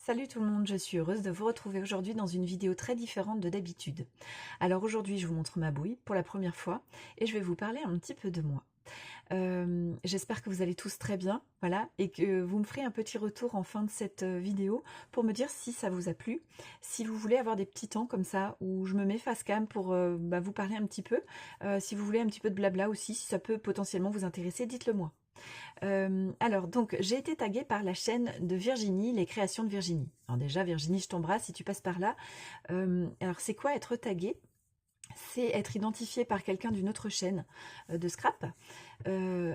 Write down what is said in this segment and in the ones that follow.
Salut tout le monde, je suis heureuse de vous retrouver aujourd'hui dans une vidéo très différente de d'habitude. Alors aujourd'hui je vous montre ma bouille pour la première fois et je vais vous parler un petit peu de moi. J'espère que vous allez tous très bien, voilà, et que vous me ferez un petit retour en fin de cette vidéo pour me dire si ça vous a plu, si vous voulez avoir des petits temps comme ça où je me mets face cam pour vous parler un petit peu, si vous voulez un petit peu de blabla aussi, si ça peut potentiellement vous intéresser, dites-le moi. Alors, donc, j'ai été taguée par la chaîne de Virginie, les créations de Virginie. Alors déjà, Virginie, je t'embrasse si tu passes par là. Alors, c'est quoi être tagué? C'est être identifié par quelqu'un d'une autre chaîne de scrap,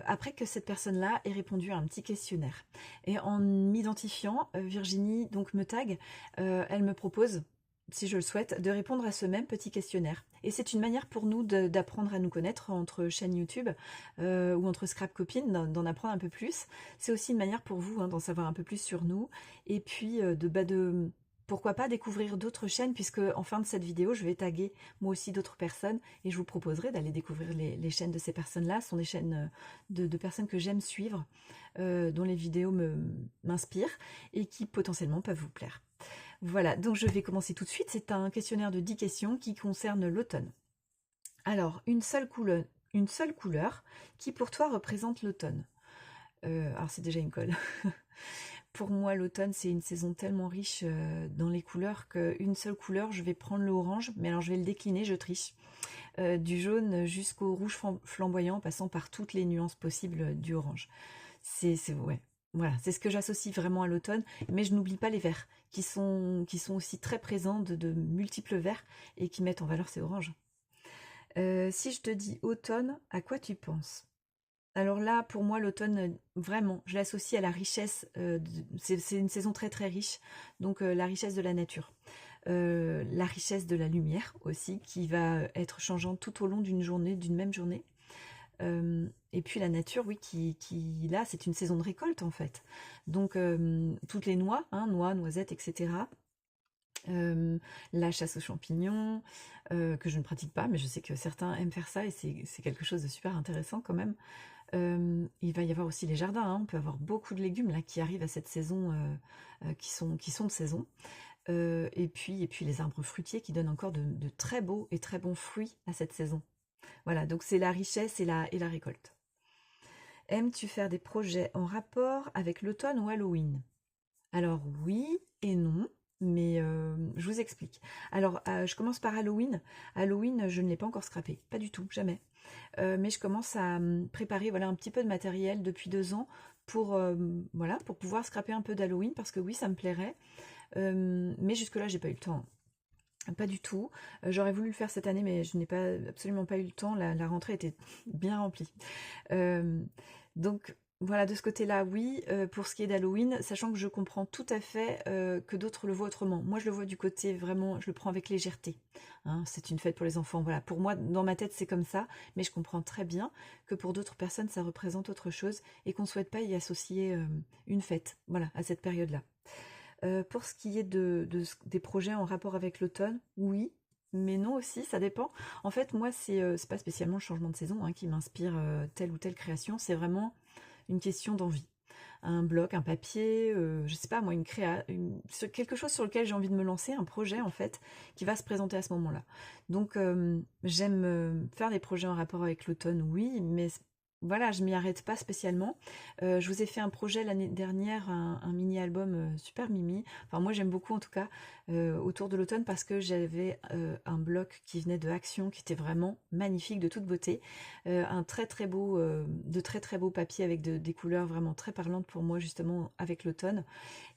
après que cette personne-là ait répondu à un petit questionnaire. Et en m'identifiant, Virginie donc me tag, elle me propose, si je le souhaite, de répondre à ce même petit questionnaire. Et c'est une manière pour nous d'apprendre à nous connaître entre chaînes YouTube ou entre scrap copines, d'en apprendre un peu plus. C'est aussi une manière pour vous d'en savoir un peu plus sur nous. Et puis de pourquoi pas découvrir d'autres chaînes, puisque en fin de cette vidéo, je vais taguer moi aussi d'autres personnes et je vous proposerai d'aller découvrir les chaînes de ces personnes-là. Ce sont des chaînes de personnes que j'aime suivre, dont les vidéos m'inspirent et qui potentiellement peuvent vous plaire. Voilà, donc je vais commencer tout de suite. C'est un questionnaire de 10 questions qui concerne l'automne. Alors, une seule couleur qui pour toi représente l'automne. Alors c'est déjà une colle. Pour moi, l'automne, c'est une saison tellement riche dans les couleurs qu'une seule couleur, je vais prendre l'orange, mais alors je vais le décliner, je triche. Du jaune jusqu'au rouge flamboyant, passant par toutes les nuances possibles du orange. Ouais. Voilà, c'est ce que j'associe vraiment à l'automne, mais je n'oublie pas les verts, qui sont aussi très présents de multiples verts et qui mettent en valeur ces oranges. Si je te dis automne, à quoi tu penses? Alors là, pour moi, l'automne, vraiment, je l'associe à la richesse. C'est une saison très très riche, donc la richesse de la nature. La richesse de la lumière aussi, qui va être changeante tout au long d'une journée, d'une même journée. Et puis la nature, oui, là, c'est une saison de récolte en fait. Donc toutes les noix, noix, noisettes, etc. La chasse aux champignons, que je ne pratique pas, mais je sais que certains aiment faire ça et c'est quelque chose de super intéressant quand même. Il va y avoir aussi les jardins, on peut avoir beaucoup de légumes là qui arrivent à cette saison, qui sont de saison. Et puis les arbres fruitiers qui donnent encore de très beaux et très bons fruits à cette saison. Voilà, donc c'est la richesse et la récolte. Aimes-tu faire des projets en rapport avec l'automne ou Halloween? Alors oui et non, mais je vous explique. Alors je commence par Halloween. Halloween, je ne l'ai pas encore scrappé, pas du tout, jamais. Mais je commence à préparer voilà, un petit peu de matériel depuis 2 ans voilà, pour pouvoir scraper un peu d'Halloween, parce que oui, ça me plairait. Mais jusque-là, j'ai pas eu le temps. Pas du tout. J'aurais voulu le faire cette année, mais je n'ai absolument pas eu le temps. La rentrée était bien remplie. Euh, donc voilà, de ce côté-là, oui. Pour ce qui est d'Halloween, sachant que je comprends tout à fait que d'autres le voient autrement. Moi, je le vois du côté vraiment, je le prends avec légèreté. C'est une fête pour les enfants. Voilà, pour moi, dans ma tête, c'est comme ça. Mais je comprends très bien que pour d'autres personnes, ça représente autre chose et qu'on ne souhaite pas y associer une fête. Voilà, à cette période-là. Pour ce qui est des projets en rapport avec l'automne, oui, mais non aussi, ça dépend. En fait, moi, c'est pas spécialement le changement de saison qui m'inspire telle ou telle création, c'est vraiment une question d'envie. Un bloc, un papier, je sais pas moi, quelque chose sur lequel j'ai envie de me lancer, un projet en fait, qui va se présenter à ce moment-là. Donc j'aime faire des projets en rapport avec l'automne, oui, mais voilà, je m'y arrête pas spécialement. Je vous ai fait un projet l'année dernière, un mini-album super mimi. Enfin, moi j'aime beaucoup en tout cas autour de l'automne parce que j'avais un bloc qui venait de Action qui était vraiment magnifique, de toute beauté. Un très très beau, de très très beaux papiers avec des couleurs vraiment très parlantes pour moi justement avec l'automne.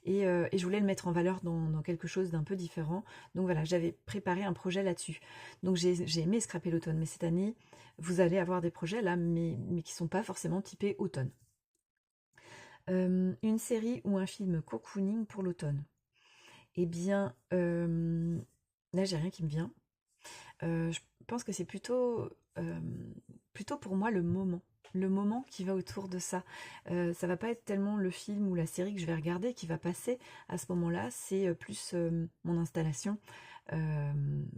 Et je voulais le mettre en valeur dans quelque chose d'un peu différent. Donc voilà, j'avais préparé un projet là-dessus. Donc j'ai aimé scraper l'automne, mais cette année, vous allez avoir des projets là, mais qui sont pas forcément typés automne. Une série ou un film cocooning pour l'automne. Eh bien, là j'ai rien qui me vient. Je pense que c'est plutôt pour moi le moment qui va autour de ça. Ça va pas être tellement le film ou la série que je vais regarder qui va passer à ce moment-là, c'est plus mon installation.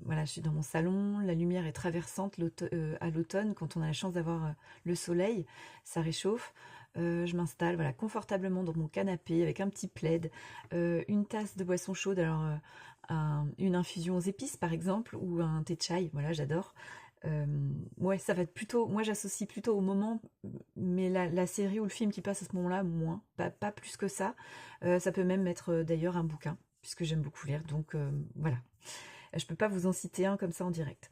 Voilà, je suis dans mon salon, la lumière est traversante à l'automne, quand on a la chance d'avoir le soleil, ça réchauffe. Je m'installe voilà, confortablement dans mon canapé avec un petit plaid, une tasse de boisson chaude, alors une infusion aux épices par exemple, ou un thé de chai, voilà, j'adore. Euh, ouais, ça va être plutôt, moi j'associe plutôt au moment, mais la série ou le film qui passe à ce moment-là, moins, pas plus que ça. Ça peut même être d'ailleurs un bouquin, puisque j'aime beaucoup lire, donc voilà. Je peux pas vous en citer un comme ça en direct.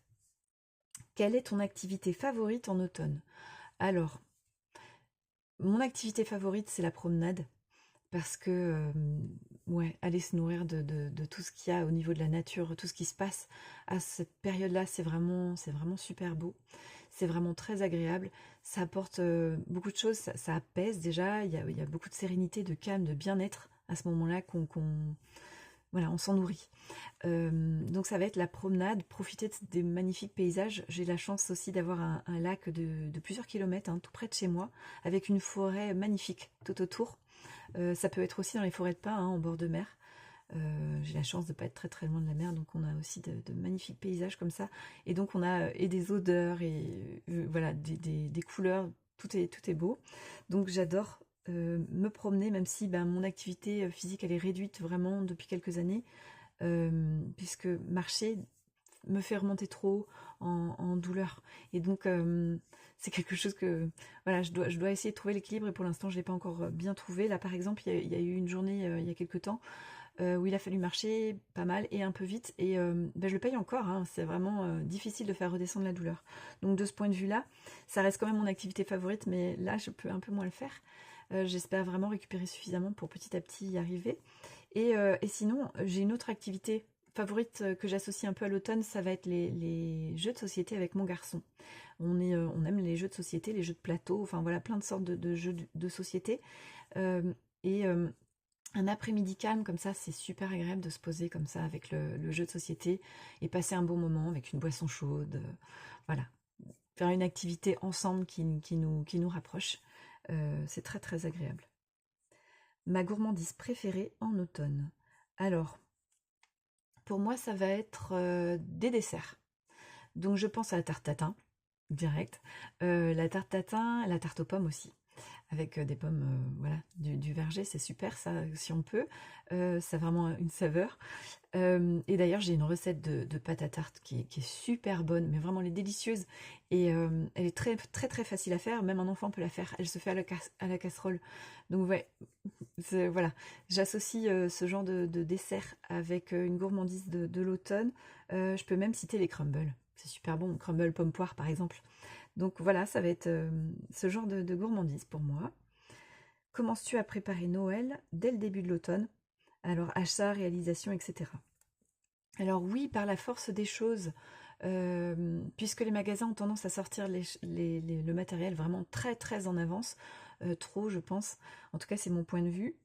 Quelle est ton activité favorite en automne? Alors, mon activité favorite, c'est la promenade, parce que, ouais, aller se nourrir de tout ce qu'il y a au niveau de la nature, tout ce qui se passe à cette période-là, c'est vraiment super beau. C'est vraiment très agréable. Ça apporte beaucoup de choses, ça apaise déjà. Il y a beaucoup de sérénité, de calme, de bien-être à ce moment-là voilà, on s'en nourrit. Donc ça va être la promenade, profiter des magnifiques paysages. J'ai la chance aussi d'avoir un lac de plusieurs kilomètres, hein, tout près de chez moi, avec une forêt magnifique tout autour. Ça peut être aussi dans les forêts de pins, hein, en bord de mer. J'ai la chance de ne pas être très très loin de la mer, donc on a aussi de magnifiques paysages comme ça. Et donc on a et des odeurs et voilà, des couleurs, tout est beau. Donc j'adore me promener, même si ben, mon activité physique elle est réduite vraiment depuis quelques années, puisque marcher me fait remonter trop en douleur. Et donc c'est quelque chose que voilà, je dois essayer de trouver l'équilibre et pour l'instant je l'ai pas encore bien trouvé. Là par exemple, il y a eu une journée il y a quelques temps où il a fallu marcher pas mal et un peu vite et ben, je le paye encore, hein. C'est vraiment difficile de faire redescendre la douleur. Donc de ce point de vue-là, ça reste quand même mon activité favorite, mais là je peux un peu moins le faire. J'espère vraiment récupérer suffisamment pour petit à petit y arriver. Et sinon, j'ai une autre activité favorite que j'associe un peu à l'automne, ça va être les jeux de société avec mon garçon. On aime les jeux de société, les jeux de plateau, enfin voilà, plein de sortes de jeux de société. Euh, et un après-midi calme comme ça, c'est super agréable de se poser comme ça avec le jeu de société et passer un bon moment avec une boisson chaude. Voilà, faire une activité ensemble qui nous rapproche. C'est très très agréable. Ma gourmandise préférée en automne. Alors, pour moi, ça va être des desserts. Donc, je pense à la tarte tatin, direct. La tarte tatin, la tarte aux pommes aussi. Avec des pommes, voilà, du verger, c'est super ça, si on peut. Ça a vraiment une saveur. Et d'ailleurs, j'ai une recette de pâte à tarte qui est super bonne, mais vraiment elle est délicieuse. Et elle est très très très facile à faire, même un enfant peut la faire. Elle se fait à la casserole. Donc ouais, voilà, j'associe ce genre de dessert avec une gourmandise de l'automne. Je peux même citer les crumbles. C'est super bon, crumble pomme poire par exemple. Donc voilà, ça va être ce genre de gourmandise pour moi. Commences-tu à préparer Noël dès le début de l'automne? Alors achat, réalisation, etc. Alors oui, par la force des choses, puisque les magasins ont tendance à sortir le matériel vraiment très très en avance, trop je pense, en tout cas c'est mon point de vue.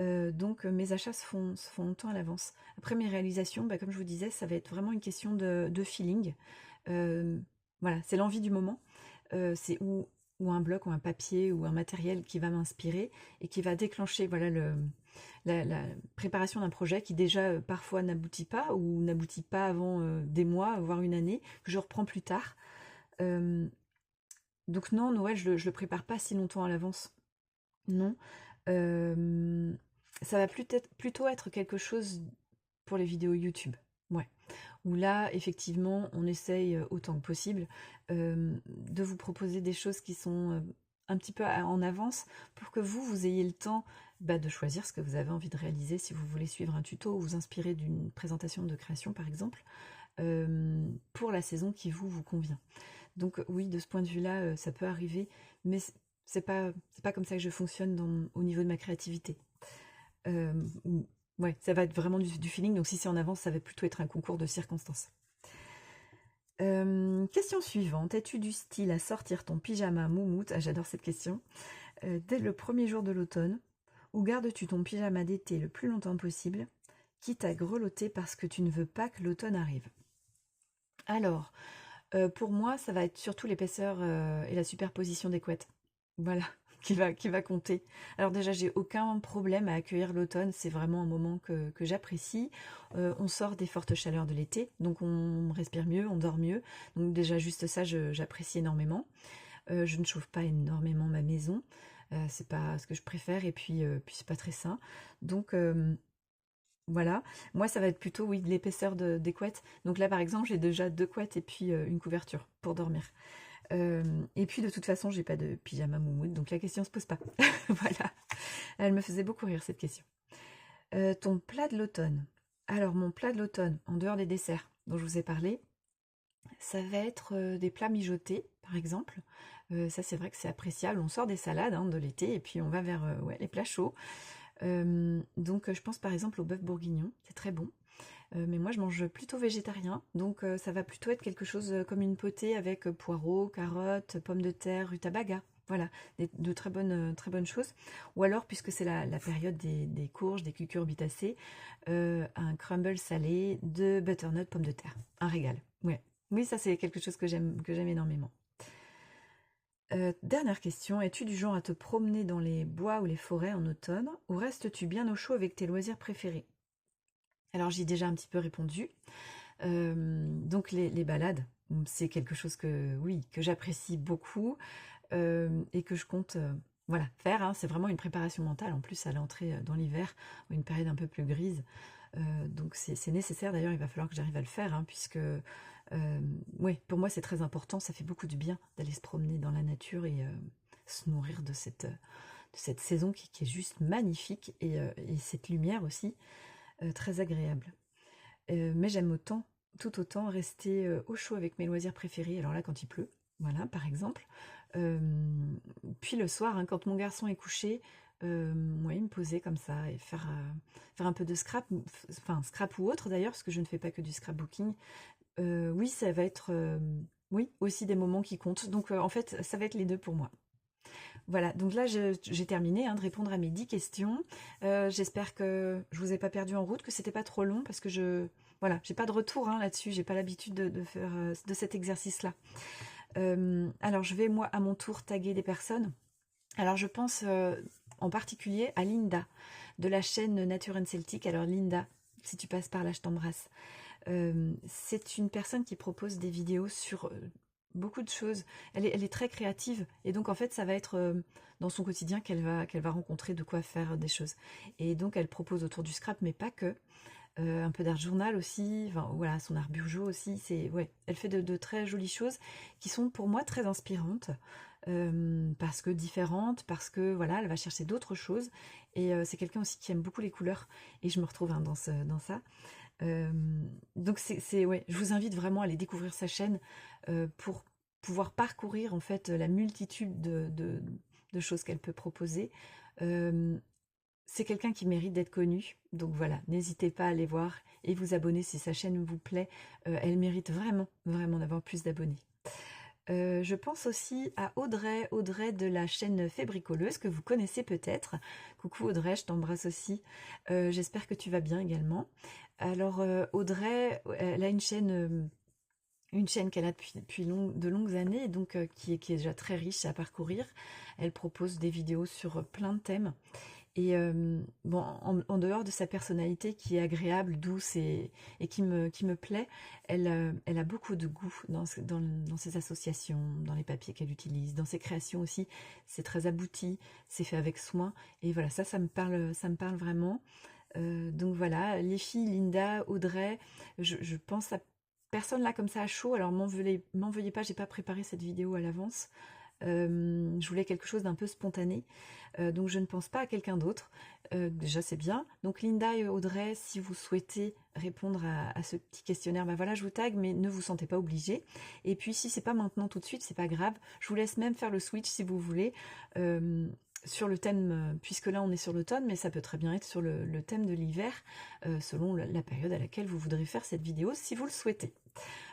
Donc mes achats se font longtemps à l'avance. Après mes réalisations, bah, comme je vous disais, ça va être vraiment une question de feeling. Euh, voilà, c'est l'envie du moment. C'est ou un bloc ou un papier ou un matériel qui va m'inspirer et qui va déclencher voilà, la préparation d'un projet qui déjà parfois n'aboutit pas ou n'aboutit pas avant des mois, voire une année, que je reprends plus tard. Euh, donc non, Noël, je le prépare pas si longtemps à l'avance. Non. Euh, Ça va plutôt être quelque chose pour les vidéos YouTube. Ouais. Où là, effectivement, on essaye autant que possible de vous proposer des choses qui sont un petit peu en avance pour que vous ayez le temps bah, de choisir ce que vous avez envie de réaliser si vous voulez suivre un tuto ou vous inspirer d'une présentation de création, par exemple, pour la saison qui vous convient. Donc oui, de ce point de vue-là, ça peut arriver, mais c'est pas comme ça que je fonctionne au niveau de ma créativité. Euh, ouais, ça va être vraiment du feeling, donc si c'est en avance, ça va plutôt être un concours de circonstances. Question suivante. Es-tu du style à sortir ton pyjama moumoute? Ah, j'adore cette question. Dès le premier jour de l'automne, ou gardes-tu ton pyjama d'été le plus longtemps possible, quitte à grelotter parce que tu ne veux pas que l'automne arrive? Alors, pour moi, ça va être surtout l'épaisseur et la superposition des couettes. Voilà, qui va compter. Alors déjà, j'ai aucun problème à accueillir l'automne, c'est vraiment un moment que j'apprécie. On sort des fortes chaleurs de l'été, donc on respire mieux, on dort mieux. Donc déjà, juste ça, j'apprécie énormément. Je ne chauffe pas énormément ma maison. C'est pas ce que je préfère et puis c'est pas très sain. Donc voilà, moi ça va être plutôt oui de l'épaisseur des couettes. Donc là par exemple j'ai déjà 2 couettes et puis une couverture pour dormir. Et puis de toute façon j'ai pas de pyjama moumoute donc la question se pose pas. Voilà, elle me faisait beaucoup rire cette question. Ton plat de l'automne. Alors mon plat de l'automne, en dehors des desserts dont je vous ai parlé, ça va être des plats mijotés, par exemple. Ça c'est vrai que c'est appréciable. On sort des salades hein, de l'été et puis on va vers ouais, les plats chauds. Donc je pense par exemple au bœuf bourguignon, c'est très bon. Mais moi je mange plutôt végétarien, donc ça va plutôt être quelque chose comme une potée avec poireaux, carottes, pommes de terre, rutabaga. Voilà, de très bonnes choses. Ou alors, puisque c'est la période des courges, des cucurbitacées, un crumble salé de butternut pommes de terre. Un régal. Ouais. Oui, ça c'est quelque chose que j'aime énormément. Dernière question, es-tu du genre à te promener dans les bois ou les forêts en automne, ou restes-tu bien au chaud avec tes loisirs préférés? Alors j'y ai déjà un petit peu répondu. Donc les balades, c'est quelque chose que oui, que j'apprécie beaucoup et que je compte voilà, faire, hein. C'est vraiment une préparation mentale en plus à l'entrée dans l'hiver, une période un peu plus grise. Donc c'est nécessaire d'ailleurs, il va falloir que j'arrive à le faire, hein, puisque oui, pour moi c'est très important, ça fait beaucoup de bien d'aller se promener dans la nature et se nourrir de cette saison qui est juste magnifique et cette lumière aussi très agréable. Mais j'aime autant, tout autant, rester au chaud avec mes loisirs préférés. Alors là, quand il pleut, voilà, par exemple. Euh, Puis le soir, hein, quand mon garçon est couché, ouais, me poser comme ça et faire un peu de scrap, enfin scrap ou autre d'ailleurs, parce que je ne fais pas que du scrapbooking. Oui, ça va être, oui, aussi des moments qui comptent. Donc en fait, ça va être les deux pour moi. Voilà, donc là j'ai terminé hein, de répondre à mes 10 questions. J'espère que je vous ai pas perdu en route, que c'était pas trop long parce que voilà, j'ai pas de retour hein, là-dessus, j'ai pas l'habitude de faire de cet exercice-là. Alors je vais moi à mon tour taguer des personnes. Alors je pense en particulier à Linda de la chaîne Nature and Celtic. Alors Linda, si tu passes par là, je t'embrasse. C'est une personne qui propose des vidéos sur beaucoup de choses. Elle est très créative et donc en fait ça va être dans son quotidien qu'elle va rencontrer de quoi faire des choses. Et donc elle propose autour du scrap, mais pas que. Un peu d'art journal aussi, enfin voilà, son art burjo aussi. C'est ouais, elle fait de très jolies choses qui sont pour moi très inspirantes parce que différentes, parce que voilà, elle va chercher d'autres choses. Et c'est quelqu'un aussi qui aime beaucoup les couleurs et je me retrouve hein, dans ça. Euh, donc ouais, je vous invite vraiment à aller découvrir sa chaîne pour pouvoir parcourir en fait la multitude de choses qu'elle peut proposer. Euh, c'est quelqu'un qui mérite d'être connu, donc voilà, n'hésitez pas à aller voir et vous abonner si sa chaîne vous plaît. Elle mérite vraiment d'avoir plus d'abonnés. Je pense aussi à Audrey de la chaîne Fébricoleuse que vous connaissez peut-être. Coucou Audrey, je t'embrasse aussi. J'espère que tu vas bien également. Alors Audrey, elle a une chaîne qu'elle a depuis de longues années, donc qui est déjà très riche à parcourir. Elle propose des vidéos sur plein de thèmes. Et bon, en dehors de sa personnalité qui est agréable, douce et qui me plaît, elle a beaucoup de goût dans ses associations, dans les papiers qu'elle utilise, dans ses créations aussi. C'est très abouti, c'est fait avec soin. Et voilà, ça me parle vraiment. Donc voilà, les filles, Linda, Audrey, je pense à personne là comme ça à chaud. Alors m'en veuillez pas, j'ai pas préparé cette vidéo à l'avance. Je voulais quelque chose d'un peu spontané, donc je ne pense pas à quelqu'un d'autre. Déjà c'est bien. Donc Linda et Audrey, si vous souhaitez répondre à ce petit questionnaire, ben voilà, je vous tag, mais ne vous sentez pas obligé. Et puis si c'est pas maintenant tout de suite, c'est pas grave. Je vous laisse même faire le switch si vous voulez. Sur le thème, puisque là on est sur l'automne, mais ça peut très bien être sur le thème de l'hiver, selon la période à laquelle vous voudrez faire cette vidéo, si vous le souhaitez.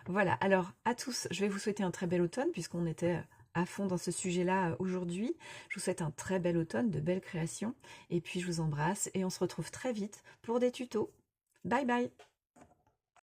Voilà, alors à tous, je vais vous souhaiter un très bel automne, puisqu'on était à fond dans ce sujet-là aujourd'hui. Je vous souhaite un très bel automne, de belles créations, et puis je vous embrasse, et on se retrouve très vite pour des tutos. Bye bye!